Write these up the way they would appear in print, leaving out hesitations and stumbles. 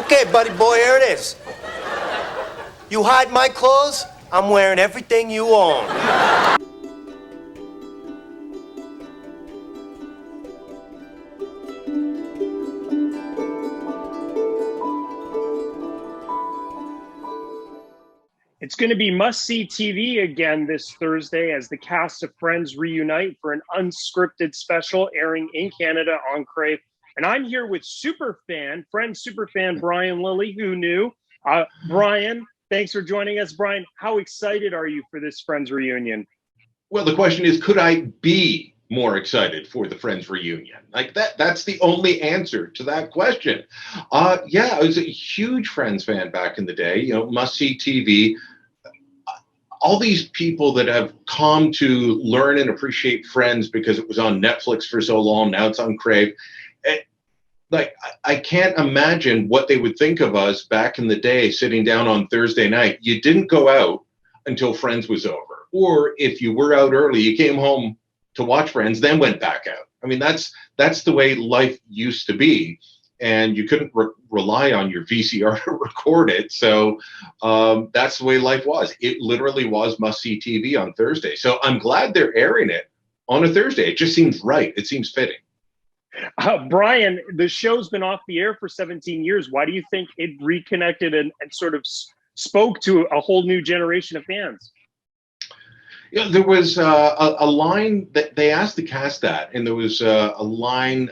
Okay, buddy boy, here it is. You hide my clothes, I'm wearing everything you own. It's going to be must-see TV again this Thursday as the cast of Friends reunite for an unscripted special airing in Canada on Crave. And I'm here with Friends superfan Brian Lilly, who knew. Brian, thanks for joining us. Brian, how excited are you for this Friends reunion? Well, the question is, could I be more excited for the Friends reunion? Like that's the only answer to that question. Yeah, I was a huge Friends fan back in the day, must-see TV. All these people that have come to learn and appreciate Friends because it was on Netflix for so long, now it's on Crave. I can't imagine what they would think of us back in the day sitting down on Thursday night. You didn't go out until Friends was over. Or if you were out early, you came home to watch Friends, then went back out. I mean, that's the way life used to be. And you couldn't rely on your VCR to record it. So that's the way life was. It literally was must-see TV on Thursday. So I'm glad they're airing it on a Thursday. It just seems right. It seems fitting. Brian, the show's been off the air for 17 years. Why do you think it reconnected and sort of spoke to a whole new generation of fans? Yeah, there was a line that they asked the cast that, and there was a line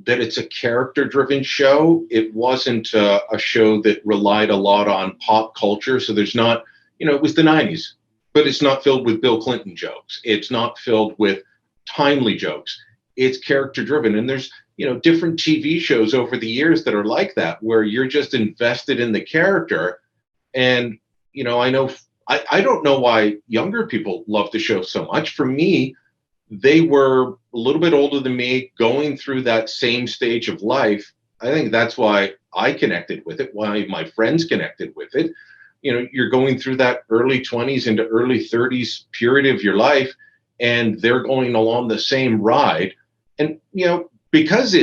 that it's a character-driven show. It wasn't a show that relied a lot on pop culture. So there's not, it was the 90s, but it's not filled with Bill Clinton jokes. It's not filled with timely jokes. It's character-driven. And there's, different TV shows over the years that are like that, where you're just invested in the character. And, I know I don't know why younger people love the show so much. For me, they were a little bit older than me, going through that same stage of life. I think that's why I connected with it, why my friends connected with it. You're going through that early 20s into early 30s period of your life, and they're going along the same ride. And, because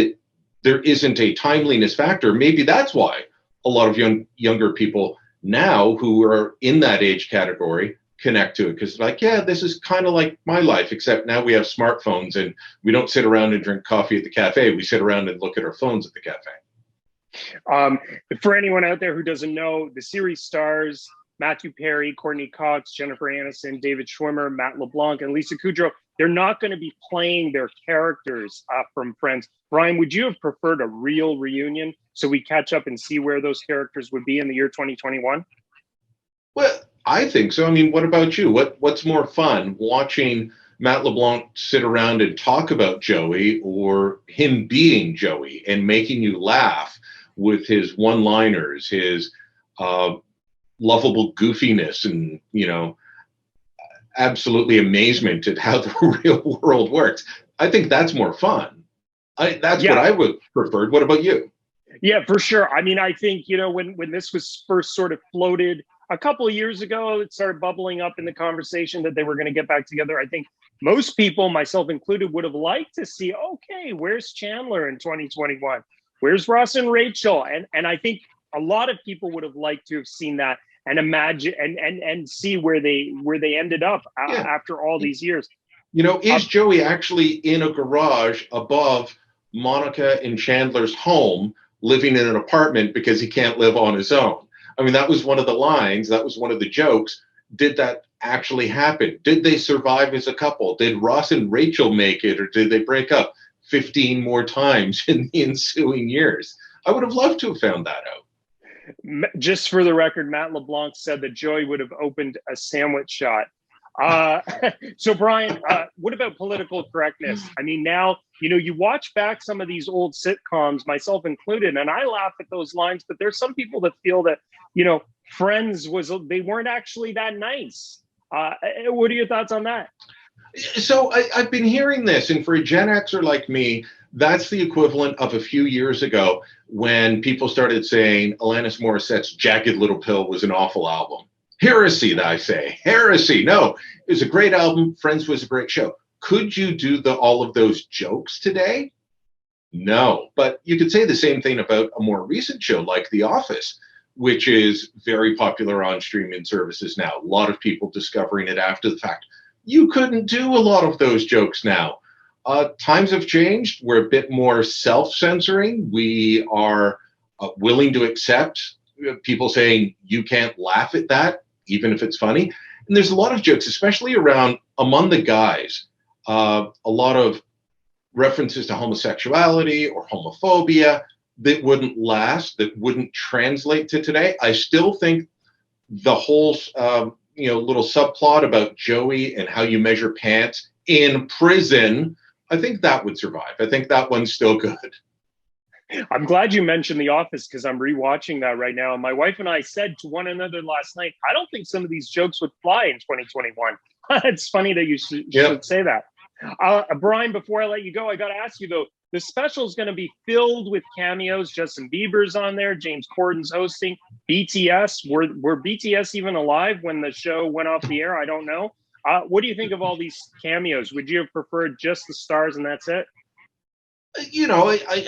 there isn't a timeliness factor, maybe that's why a lot of younger people now who are in that age category connect to it, because this is kind of like my life, except now we have smartphones and we don't sit around and drink coffee at the cafe. We sit around and look at our phones at the cafe. For anyone out there who doesn't know, the series stars Matthew Perry, Courtney Cox, Jennifer Aniston, David Schwimmer, Matt LeBlanc, and Lisa Kudrow. They're not going to be playing their characters from Friends. Brian, would you have preferred a real reunion so we catch up and see where those characters would be in the year 2021? Well, I think so. I mean, what about you? What's more fun, watching Matt LeBlanc sit around and talk about Joey, or him being Joey and making you laugh with his one-liners, his lovable goofiness, and absolutely amazement at how the real world works? I think that's more fun. That's what I would prefer. What about you? Yeah, for sure. I mean, I think, when this was first sort of floated a couple of years ago, it started bubbling up in the conversation that they were going to get back together. I think most people, myself included, would have liked to see, okay, where's Chandler in 2021? Where's Ross and Rachel? And I think a lot of people would have liked to have seen that and imagine and see where they ended up after all these years. Is Joey actually in a garage above Monica and Chandler's home, living in an apartment because he can't live on his own? I mean, that was one of the lines. That was one of the jokes. Did that actually happen? Did they survive as a couple? Did Ross and Rachel make it, or did they break up 15 more times in the ensuing years? I would have loved to have found that out. Just for the record, Matt LeBlanc said that Joey would have opened a sandwich shop. So Brian, what about political correctness? I mean, now, you watch back some of these old sitcoms, myself included, and I laugh at those lines, but there's some people that feel that, Friends they weren't actually that nice. What are your thoughts on that? So I've been hearing this, and for a Gen Xer like me, that's the equivalent of a few years ago when people started saying Alanis Morissette's Jagged Little Pill was an awful album. Heresy, I say. Heresy. No, it was a great album. Friends was a great show. Could you do all of those jokes today? No, but you could say the same thing about a more recent show like The Office, which is very popular on streaming services now. A lot of people discovering it after the fact. You couldn't do a lot of those jokes now. Times have changed. We're a bit more self censoring. We are willing to accept people saying, you can't laugh at that, even if it's funny. And there's a lot of jokes, especially around among the guys, a lot of references to homosexuality or homophobia that wouldn't last, that wouldn't translate to today. I still think the whole little subplot about Joey and how you measure pants in prison, I think that would survive. I think that one's still good. I'm glad you mentioned The Office because I'm rewatching that right now. My wife and I said to one another last night, I don't think some of these jokes would fly in 2021. It's funny that you should say that. Brian, before I let you go, I got to ask you, though, the special is going to be filled with cameos. Justin Bieber's on there. James Corden's hosting. BTS. Were BTS even alive when the show went off the air? I don't know. What do you think of all these cameos? Would you have preferred just the stars and that's it?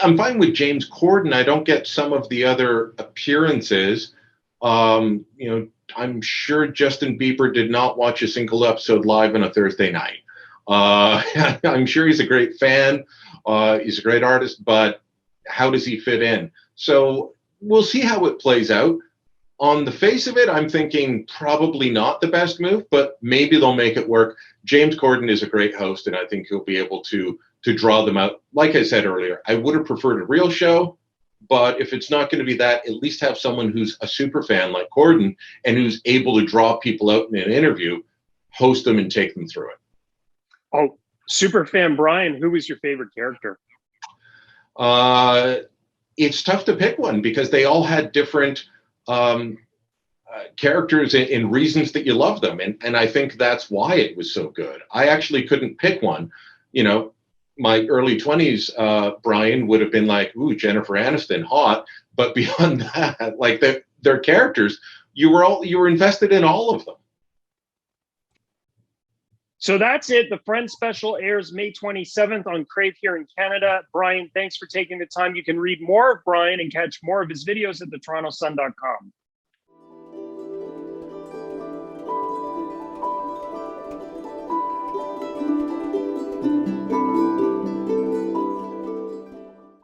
I'm fine with James Corden. I don't get some of the other appearances. I'm sure Justin Bieber did not watch a single episode live on a Thursday night. I'm sure he's a great fan. He's a great artist, but how does he fit in? So we'll see how it plays out. On the face of it, I'm thinking probably not the best move, but maybe they'll make it work. James Corden is a great host, and I think he'll be able to draw them out. Like I said earlier, I would have preferred a real show, but if it's not going to be that, at least have someone who's a super fan like Corden and who's able to draw people out in an interview, host them and take them through it. Oh, super fan Brian, who was your favorite character? It's tough to pick one because they all had different characters and reasons that you love them. And I think that's why it was so good. I actually couldn't pick one. My early 20s, Brian would have been like, ooh, Jennifer Aniston, hot. But beyond that, like their characters, you were invested in all of them. So that's it. The Friends special airs May 27th on Crave here in Canada. Brian, thanks for taking the time. You can read more of Brian and catch more of his videos at thetorontosun.com.